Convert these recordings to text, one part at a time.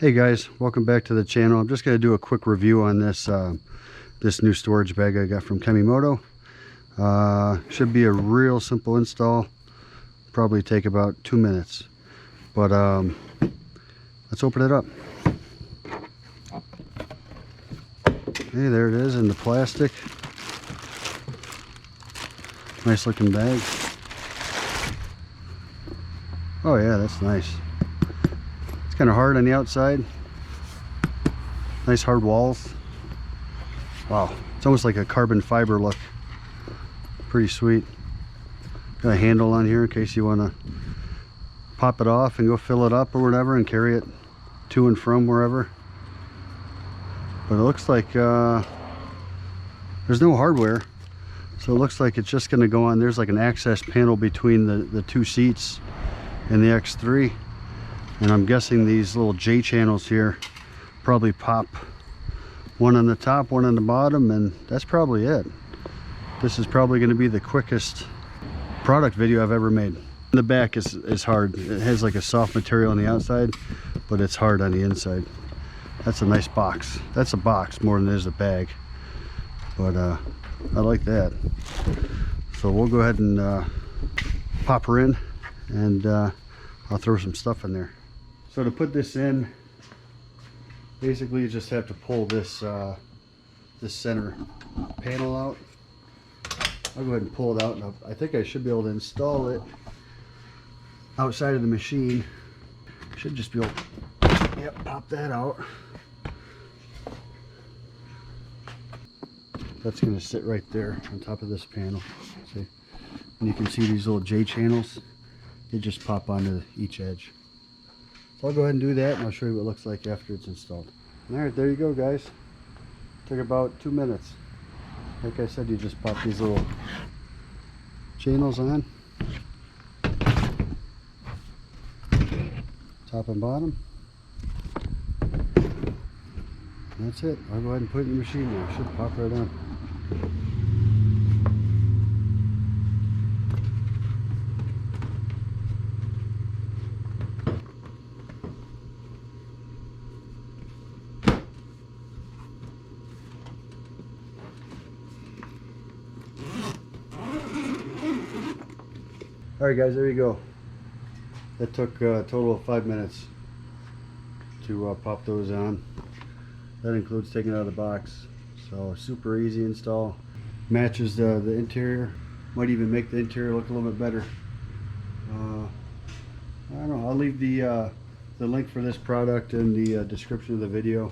Hey guys, welcome back to the channel. I'm just going to do a quick review on this this new storage bag I got from Kemimoto. Should be a real simple install, probably take about 2 minutes, but let's open it up. Hey, there it is in the plastic. Nice looking bag. Oh yeah, that's nice. Kind of hard on the outside. Nice hard walls. Wow, it's almost like a carbon fiber look. Pretty sweet. Got a handle on here in case you want to pop it off and go fill it up or whatever and carry it to and from wherever. But it looks like there's no hardware, so it looks like it's just going to go on. There's like an access panel between the two seats and the X3. And I'm guessing these little J channels here probably pop, one on the top, one on the bottom, and that's probably it. This is probably going to be the quickest product video I've ever made. The back is hard. It has like a soft material on the outside, but it's hard on the inside. That's a nice box. That's a box more than it is a bag, but I like that. So we'll go ahead and pop her in, and I'll throw some stuff in there. So to put this in, basically you just have to pull this this center panel out. I'll go ahead and pull it out, and I think I should be able to install it outside of the machine. Should just be able to, yep, pop that out. That's going to sit right there on top of this panel. See? And you can see these little J channels. They just pop onto each edge. So I'll go ahead and do that, and I'll show you what it looks like after it's installed. Alright, there you go guys. Took about 2 minutes. Like I said, you just pop these little channels on. Top and bottom. And that's it. I'll go ahead and put it in the machine now. It should pop right on. Alright guys, there you go. That took a total of 5 minutes to pop those on. That includes taking it out of the box. So super easy install. Matches the interior. Might even make the interior look a little bit better. I don't know. I'll leave the link for this product in the description of the video.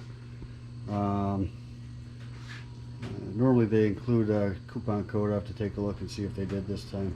Normally they include a coupon code. I have to take a look and see if they did this time.